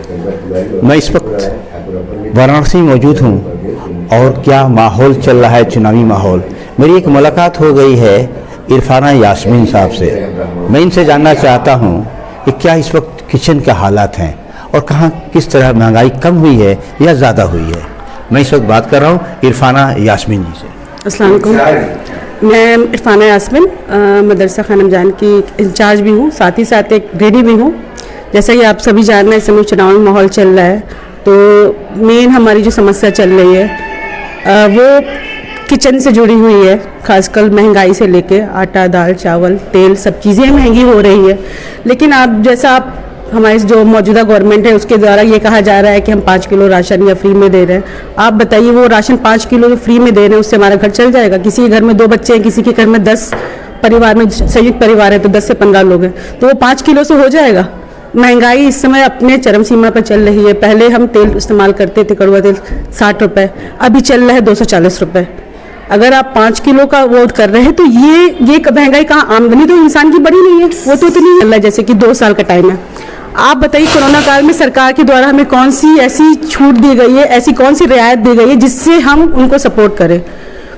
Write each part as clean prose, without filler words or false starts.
मैं इस वक्त वाराणसी में मौजूद हूँ और क्या माहौल चल रहा है, चुनावी माहौल। मेरी एक मुलाकात हो गई है इरफाना यास्मीन साहब से। मैं इनसे जानना चाहता हूँ कि क्या इस वक्त किचन के हालात हैं और कहाँ किस तरह महंगाई कम हुई है या ज़्यादा हुई है। मैं इस वक्त बात कर रहा हूँ इरफाना यास्मीन जी से। अस्सलाम वालेकुम। मैं इरफाना यास्मीन मदरसा खानम जान की इंचार्ज भी हूँ, साथ ही साथ एक ग्रेडी भी हूँ। जैसा कि आप सभी जान रहे हैं, इस समय चुनावी माहौल चल रहा है, तो मेन हमारी जो समस्या चल रही है वो किचन से जुड़ी हुई है। खासकर महंगाई से लेके आटा, दाल, चावल, तेल, सब चीज़ें महंगी हो रही है। लेकिन आप हमारी जो मौजूदा गवर्नमेंट है उसके द्वारा ये कहा जा रहा है कि हम 5 किलो राशन या फ्री में दे रहे हैं। आप बताइए, वो राशन 5 किलो जो फ्री में दे रहे हैं उससे हमारा घर चल जाएगा? किसी के घर में 2 बच्चे हैं, किसी के घर में 10 परिवार में संयुक्त परिवार है तो 10 से 15 लोग हैं, तो वो 5 किलो से हो जाएगा? महंगाई इस समय अपने चरम सीमा पर चल रही है। पहले हम तेल इस्तेमाल करते थे, कड़वा तेल 60 रुपये, अभी चल रहा है 240 रुपये। अगर आप 5 किलो का वोट कर रहे हैं तो ये महंगाई कहाँ? आमदनी तो इंसान की बढ़ी नहीं है, वो तो इतनी चल रहा है जैसे कि 2 साल का टाइम है। आप बताइए, कोरोना काल में सरकार के द्वारा हमें कौन सी ऐसी छूट दी गई है, ऐसी कौन सी रियायत दी गई है जिससे हम उनको सपोर्ट करें?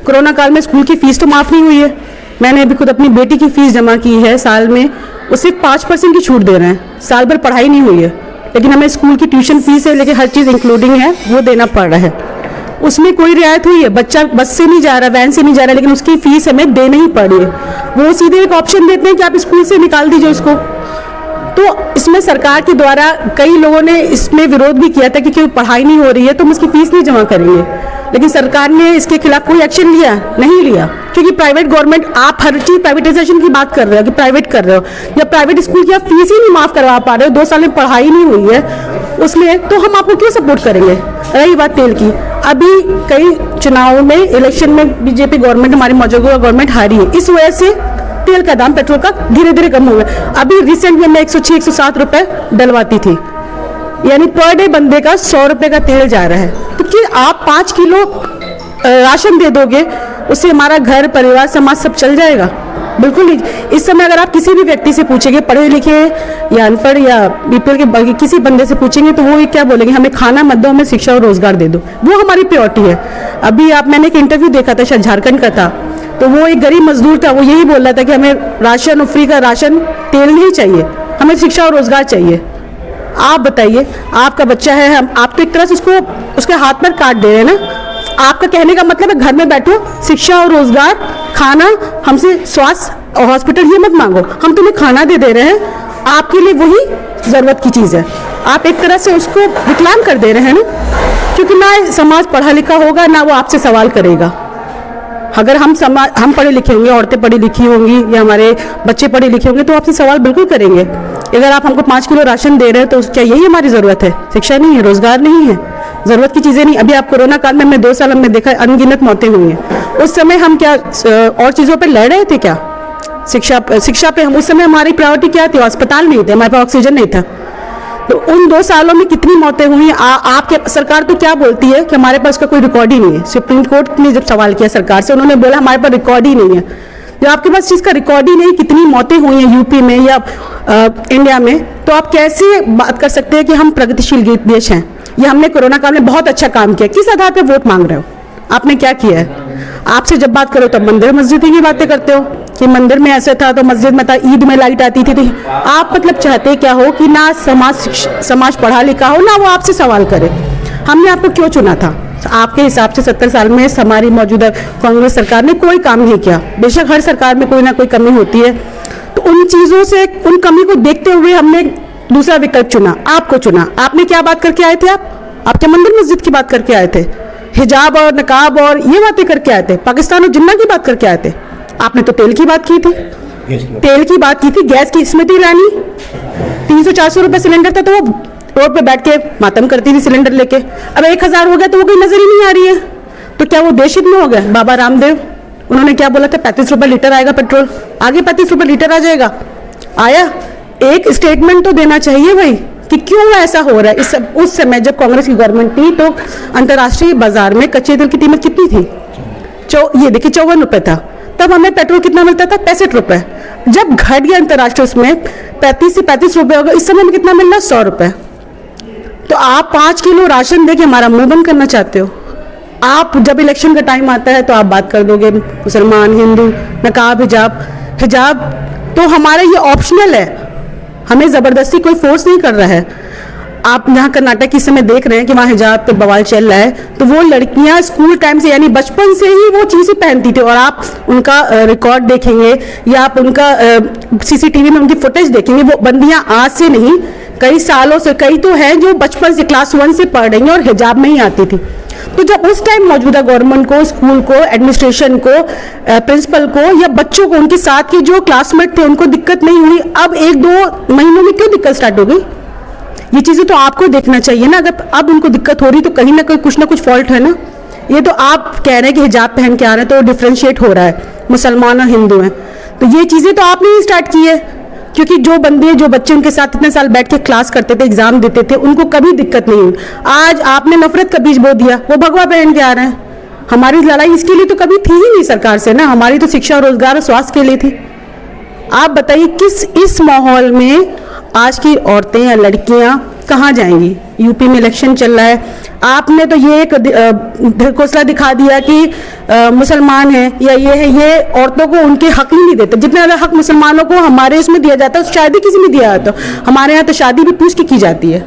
कोरोना काल में स्कूल की फ़ीस तो माफ़ नहीं हुई है। मैंने अभी खुद अपनी बेटी की फ़ीस जमा की है साल में, उसे 5% की छूट दे रहे हैं। साल भर पढ़ाई नहीं हुई है, लेकिन हमें स्कूल की ट्यूशन फ़ीस है, लेकिन हर चीज़ इंक्लूडिंग है, वो देना पड़ रहा है। उसमें कोई रियायत हुई है? बच्चा बस से नहीं जा रहा, वैन से नहीं जा रहा, लेकिन उसकी फ़ीस हमें देनी ही पड़ी है। वो सीधे एक ऑप्शन देते हैं कि आप स्कूल से निकाल दीजिए उसको। तो इसमें सरकार के द्वारा कई लोगों ने इसमें विरोध भी किया था कि पढ़ाई नहीं हो रही है तो हम उसकी फ़ीस नहीं जमा करेंगे, लेकिन सरकार ने इसके खिलाफ कोई एक्शन नहीं लिया। क्योंकि प्राइवेट गवर्नमेंट, आप हर चीज़ प्राइवेटाइजेशन की बात कर रहे हो कि प्राइवेट कर रहे हो, या प्राइवेट स्कूल की आप फीस ही नहीं माफ़ करवा पा रहे हो, 2 साल में पढ़ाई नहीं हुई है उसमें, तो हम आपको क्यों सपोर्ट करेंगे? रही बात तेल की, अभी कई चुनावों में, इलेक्शन में बीजेपी गवर्नमेंट, हमारी मौजूदा गवर्नमेंट हारी है, इस वजह से तेल का दाम, पेट्रोल का धीरे धीरे कम हो गया। अभी रिसेंट में मैं 106-107 रुपये डलवाती थी, यानी पर डे बंदे का 100 रुपये का तेल जा रहा है। तो क्या आप 5 किलो राशन दे दोगे, उससे हमारा घर, परिवार, समाज सब चल जाएगा? बिल्कुल नहीं। इस समय अगर आप किसी भी व्यक्ति से पूछेंगे, पढ़े लिखे या अनपढ़ या बीपीएल के किसी बंदे से पूछेंगे, तो वो क्या बोलेंगे? हमें खाना मत दो, हमें शिक्षा और रोजगार दे दो, वो हमारी प्रायोरिटी है। अभी मैंने एक इंटरव्यू देखा था, शायद झारखंड का था, तो वो एक गरीब मजदूर था, वो यही बोल रहा था कि हमें राशन और फ्री का राशन, तेल नहीं चाहिए, हमें शिक्षा और रोजगार चाहिए। आप बताइए, आपका बच्चा है, आप तो एक तरह से उसके हाथ पर काट दे रहे हैं ना। आपका कहने का मतलब है घर में बैठो, शिक्षा और रोजगार, खाना, हमसे स्वास्थ्य और हॉस्पिटल ये मत मांगो, हम तुम्हें खाना दे रहे हैं, आपके लिए वही ज़रूरत की चीज़ है। आप एक तरह से उसको विकलांग कर दे रहे हैं ना, क्योंकि ना समाज पढ़ा लिखा होगा, ना वो आपसे सवाल करेगा। अगर हम पढ़े लिखे होंगे, औरतें पढ़ी लिखी होंगी या हमारे बच्चे पढ़े लिखे होंगे, तो आपसे सवाल बिल्कुल करेंगे। अगर आप हमको 5 किलो राशन दे रहे हैं तो क्या यही हमारी ज़रूरत है? शिक्षा नहीं है, रोजगार नहीं है, ज़रूरत की चीज़ें नहीं। अभी आप कोरोना काल में, हमने 2 साल में देखा अनगिनत मौतें हुई हैं। उस समय हम क्या और चीज़ों पर लड़ रहे थे क्या? शिक्षा पे हम उस समय हमारी प्रायोरिटी क्या थी? अस्पताल नहीं थे, हमारे पास ऑक्सीजन नहीं था। तो उन 2 सालों में कितनी मौतें हुई? आपके सरकार तो क्या बोलती है कि हमारे पास उसका कोई रिकॉर्ड ही नहीं है। सुप्रीम कोर्ट ने जब सवाल किया सरकार से, उन्होंने बोला हमारे पास रिकॉर्ड ही नहीं है। जब आपके पास चीज़ का रिकॉर्ड ही नहीं, कितनी मौतें हुई हैं यूपी में या इंडिया में, तो आप कैसे बात कर सकते हैं कि हम प्रगतिशील देश हैं? या हमने कोरोना काल में बहुत अच्छा काम किया? किस आधार पर वोट मांग रहे हो? आपने क्या किया है? आपसे जब बात करो तब मंदिर मस्जिद की बातें करते हो कि मंदिर में ऐसे था तो मस्जिद में था, ईद में लाइट आती थी। तो आप मतलब चाहते क्या हो कि ना समाज पढ़ा लिखा हो, ना वो आपसे सवाल करे। हमने आपको क्यों चुना था? आपके हिसाब से 70 साल में हमारी मौजूदा कांग्रेस सरकार ने कोई काम नहीं किया। बेशक हर सरकार में कोई ना कोई कमी होती है, तो उन चीज़ों से, उन कमी को देखते हुए हमने दूसरा विकल्प चुना, आपको चुना। आपने क्या बात करके आए थे? आप क्या मंदिर मस्जिद की बात करके आए थे? हिजाब और नकाब और ये बातें करके आए थे? पाकिस्तान और जिन्ना की बात करके आए थे? आपने तो तेल की बात की थी, तेल की बात की थी, गैस की। स्मृति ईरानी 300-400 रुपये सिलेंडर था, तो वो रोड पे बैठ के मातम करती थी सिलेंडर लेके। अब 1000 हो गया तो वो कोई नजर ही नहीं आ रही है। तो क्या वो देश हित में हो गया? बाबा रामदेव, उन्होंने क्या बोला था? 35 रुपये लीटर आएगा पेट्रोल, आगे 35 रुपये लीटर आ जाएगा। आया? एक स्टेटमेंट तो देना चाहिए भाई कि क्यों ऐसा हो रहा है। उस समय जब कांग्रेस की गवर्नमेंट थी तो अंतर्राष्ट्रीय बाजार में कच्चे तेल की कीमत कितनी थी? ये देखिए 54 रुपये था। तब हमें पेट्रोल कितना मिलता था? 65 रुपये। जब घट गया अंतर्राष्ट्रीय उसमें 35 से 35 रुपये हो गया, इस समय में कितना मिल रहा है? 100 रुपये। आप 5 किलो राशन दे के हमारा मुंह बंद करना चाहते हो। आप जब इलेक्शन का टाइम आता है तो आप बात कर दोगे मुसलमान, हिंदू, नकाब, हिजाब। हिजाब तो हमारा ये ऑप्शनल है, हमें ज़बरदस्ती कोई फोर्स नहीं कर रहा है। आप यहाँ कर्नाटक इस समय देख रहे हैं कि वहाँ हिजाब पे बवाल चल रहा है, तो वो लड़कियाँ स्कूल टाइम से यानी बचपन से ही वो चीज़ें पहनती थी। और आप उनका रिकॉर्ड देखेंगे या आप उनका CCTV में उनकी फुटेज देखेंगे, वो बंदियाँ आज से नहीं कई सालों से, कई तो हैं जो बचपन से क्लास 1 से पढ़ रही हैं और हिजाब में ही आती थी। तो जब उस टाइम मौजूदा गवर्नमेंट को, स्कूल को, एडमिनिस्ट्रेशन को, प्रिंसिपल को या बच्चों को, उनके साथ के जो क्लासमेट थे उनको दिक्कत नहीं हुई, अब 1-2 महीनों में क्यों दिक्कत स्टार्ट हो गई? ये चीज़ें तो आपको देखना चाहिए ना। अगर अब उनको दिक्कत हो रही तो कहीं ना कहीं कुछ ना कुछ फॉल्ट है ना। ये तो आप कह रहे हैं कि हिजाब पहन के आ रहे हैं तो डिफ्रेंशिएट हो रहा है, मुसलमान और हिंदू हैं, तो ये चीज़ें तो आपने ही स्टार्ट की है। क्योंकि जो बच्चे उनके साथ इतने साल बैठ के क्लास करते थे, एग्जाम देते थे, उनको कभी दिक्कत नहीं हुई। आज आपने नफरत का बीज बो दिया, वो भगवा पहन के आ रहे हैं। हमारी लड़ाई इसके लिए तो कभी थी ही नहीं सरकार से ना, हमारी तो शिक्षा, रोजगार और स्वास्थ्य के लिए थी। आप बताइए किस इस माहौल में आज की औरतें या लड़कियां कहाँ जाएंगी? यूपी में इलेक्शन चल रहा है, आपने तो ये एक ढकोसला दिखा दिया कि मुसलमान है या ये है, ये औरतों को उनके हक ही नहीं देते। जितना ज़्यादा हक मुसलमानों को हमारे उसमें दिया जाता है शादी किसी में दिया जाता है। हमारे यहाँ तो शादी भी पूछ के की जाती है।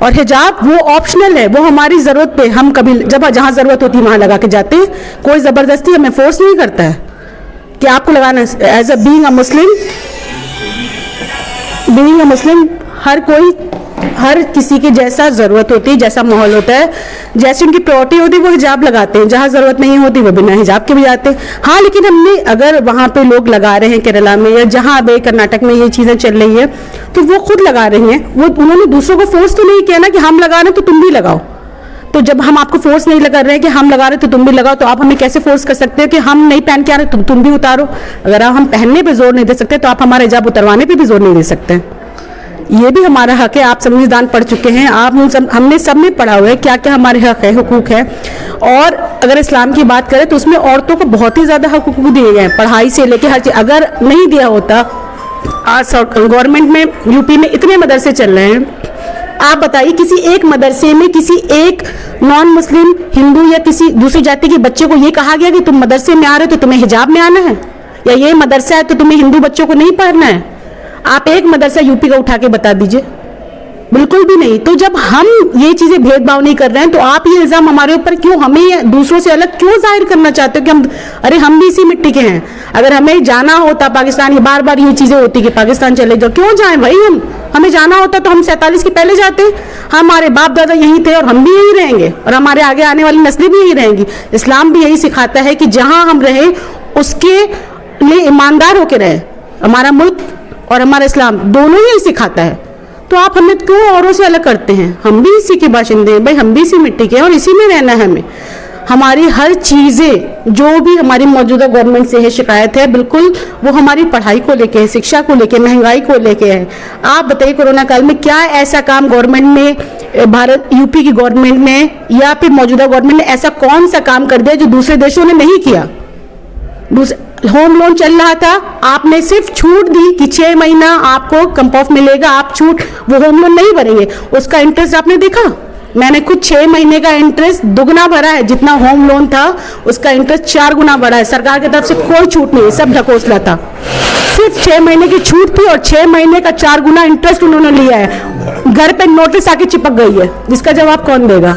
और हिजाब वो ऑप्शनल है, वो हमारी ज़रूरत पे हम कभी जब जहाँ ज़रूरत होती है वहाँ लगा के जाते हैं। कोई ज़बरदस्ती हमें फोर्स नहीं करता है कि आपको लगाना। एज अ बीइंग अ मुस्लिम हर किसी की जैसा ज़रूरत होती है, जैसा माहौल होता है, जैसी उनकी प्रायोरिटी होती है वो हिजाब लगाते हैं। जहाँ ज़रूरत नहीं होती वो बिना हिजाब के भी जाते हैं। हाँ, लेकिन हमने अगर वहाँ पे लोग लगा रहे हैं केरला में या जहाँ अब कर्नाटक में ये चीज़ें चल रही है तो वो खुद लगा रही हैं। वो उन्होंने दूसरों को फोर्स तो नहीं किया ना कि हम लगा रहे हैं तो तुम भी लगाओ। तो जब हम आपको फोर्स नहीं लगा रहे हैं कि हम लगा रहे तो तुम भी लगाओ, तो आप हमें कैसे फोर्स कर सकते हो कि हम नहीं पहन के आ रहे तुम भी उतारो? अगर आप हम पहनने पे जोर नहीं दे सकते तो आप हमारे हिजाब उतरवाने पे भी जोर नहीं दे सकते। ये भी हमारा हक है। आप संविधान पढ़ चुके हैं, हमने सब में पढ़ा हुआ है क्या क्या हमारे हक है, हुकूक है। और अगर इस्लाम की बात करें तो उसमें औरतों को बहुत ही ज़्यादा हक हुकूक दिए गए हैं, पढ़ाई से लेके हर चीज़। अगर नहीं दिया होता, आज गवर्नमेंट में यूपी में इतने मदरसे चल रहे हैं, आप बताइए किसी एक मदरसे में किसी एक नॉन मुस्लिम, हिंदू या किसी दूसरी जाति के बच्चे को ये कहा गया कि तुम मदरसे में आ रहे हो तो तुम्हें हिजाब में आना है, या ये मदरसा है तो तुम्हें हिंदू बच्चों को नहीं पढ़ना है? आप एक मदरसा यूपी का उठा के बता दीजिए, बिल्कुल भी नहीं। तो जब हम ये चीज़ें भेदभाव नहीं कर रहे हैं तो आप ये इल्ज़ाम हमारे ऊपर क्यों, हमें दूसरों से अलग क्यों जाहिर करना चाहते हो कि हम भी इसी मिट्टी के हैं? अगर हमें जाना होता पाकिस्तान, ये बार बार ये चीज़ें होती कि पाकिस्तान चले जाओ, क्यों जाएं भाई? हमें जाना होता तो हम 47 के पहले जाते। हमारे बाप दादा यहीं थे और हम भी यहीं रहेंगे और हमारे आगे आने वाली नस्लें भी यहीं रहेंगी। इस्लाम भी यही सिखाता है कि जहाँ हम रहें उसके लिए ईमानदार होकर रहें। हमारा मुल्क और हमारा इस्लाम दोनों ही सिखाता है। तो आप हमें क्यों औरों से अलग करते हैं? हम भी इसी के बाशिंदे हैं भाई, हम भी इसी मिट्टी के हैं और इसी में रहना है हमें। हमारी हर चीज़ें जो भी हमारी मौजूदा गवर्नमेंट से है शिकायत है, बिल्कुल वो हमारी पढ़ाई को लेके है, शिक्षा को लेके, महंगाई को लेके है। आप बताइए कोरोना काल में क्या ऐसा काम गवर्नमेंट ने, भारत यूपी की गवर्नमेंट ने या फिर मौजूदा गवर्नमेंट ने ऐसा कौन सा काम कर दिया जो दूसरे देशों ने नहीं किया? होम लोन चल रहा था, आपने सिर्फ छूट दी कि 6 महीना आपको कंप ऑफ मिलेगा, आप छूट, वो होम लोन नहीं भरेंगे। उसका इंटरेस्ट आपने देखा? मैंने खुद 6 महीने का इंटरेस्ट दुगना भरा है, जितना होम लोन था उसका इंटरेस्ट 4 गुना बढ़ा है। सरकार की तरफ से कोई छूट नहीं, सब ढकोसला था। सिर्फ 6 महीने की छूट थी और 6 महीने का 4 गुना इंटरेस्ट उन्होंने लिया है। घर पे नोटिस आके चिपक गई है, जिसका जवाब कौन देगा?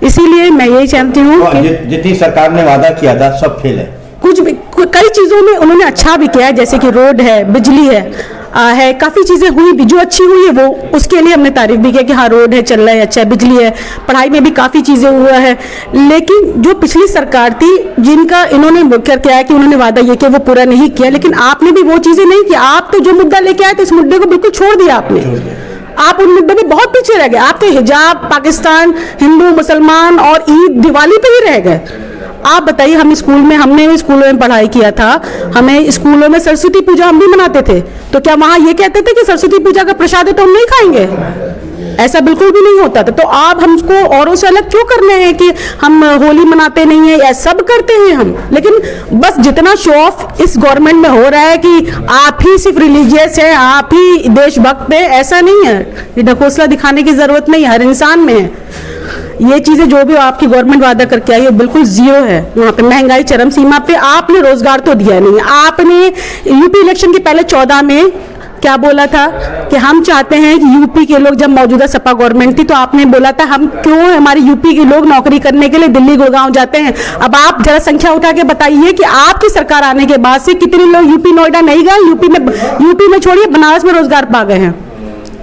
इसीलिए मैं यही चाहती हूँ कि जितनी सरकार ने वादा किया था सब फेल है। कुछ भी, कई चीज़ों में उन्होंने अच्छा भी किया है, जैसे कि रोड है, बिजली है काफ़ी चीज़ें हुई भी जो अच्छी हुई है, वो उसके लिए हमने तारीफ भी किया कि हाँ रोड है, चल रहा है, अच्छा है, बिजली है, पढ़ाई में भी काफ़ी चीज़ें हुआ है। लेकिन जो पिछली सरकार थी जिनका इन्होंने क्या है कि उन्होंने वादा ये किया वो पूरा नहीं किया, लेकिन आपने भी वो चीज़ें नहीं की। आप तो जो मुद्दा लेके आए थे उस मुद्दे को बिल्कुल छोड़ दिया आपने। आप उन मुद्दों में बहुत पीछे रह गए। आप तो हिजाब, पाकिस्तान, हिंदू, मुसलमान और ईद, दिवाली पे ही रह गए। आप बताइए, हम स्कूल में, हमने भी स्कूलों में पढ़ाई किया था, हमें स्कूलों में सरस्वती पूजा हम भी मनाते थे, तो क्या वहाँ ये कहते थे कि सरस्वती पूजा का प्रसाद है तो हम नहीं खाएंगे? ऐसा बिल्कुल भी नहीं होता था। तो आप हमको औरों से अलग क्यों करने हैं कि हम होली मनाते नहीं है? या सब करते हैं हम, लेकिन बस जितना शो ऑफ इस गवर्नमेंट में हो रहा है कि आप ही सिर्फ रिलीजियस है, आप ही देशभक्त है, ऐसा नहीं है। ये ढकोसला दिखाने की जरूरत नहीं, हर इंसान में है। ये चीजें जो भी आपकी गवर्नमेंट वादा करके आई है बिल्कुल जीरो है। वहाँ पे महंगाई चरम सीमा पे, आपने रोजगार तो दिया नहीं है। आपने यूपी इलेक्शन के पहले 14 में क्या बोला था कि हम चाहते हैं कि यूपी के लोग, जब मौजूदा सपा गवर्नमेंट थी तो आपने बोला था हम क्यों हमारे यूपी के लोग नौकरी करने के लिए दिल्ली गुड़गांव जाते हैं। अब आप जरा संख्या उठा के बताइए कि आपकी सरकार आने के बाद से कितने लोग यूपी नोएडा नहीं गए, यूपी में छोड़िए बनारस में रोजगार पा गए हैं।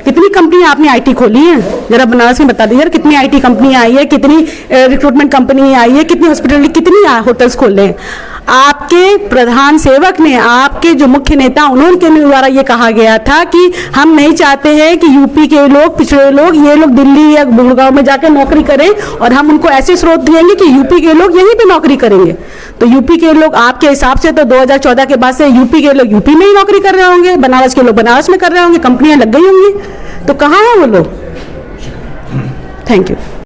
कितनी कंपनी आपने आईटी खोली है, जरा बनारस में बता दीजिए। कितनी आईटी कंपनी आई है, कितनी रिक्रूटमेंट कंपनी आई है, कितनी हॉस्पिटल, कितनी होटल्स खोले हैं। आपके प्रधान सेवक ने, आपके जो मुख्य नेता, उन्होंने द्वारा ये कहा गया था कि हम नहीं चाहते हैं कि यूपी के लोग, पिछड़े लोग, ये लोग दिल्ली या गुड़गांव में जाकर नौकरी करें, और हम उनको ऐसे स्रोत देंगे कि यूपी के लोग यहीं पे नौकरी करेंगे। तो यूपी के लोग आपके हिसाब से तो 2014 के बाद से यूपी के लोग यूपी में ही नौकरी कर रहे होंगे, बनारस के लोग बनारस में कर रहे होंगे, कंपनियां लग गई होंगी। तो कहाँ हैं वो लोग? Thank you.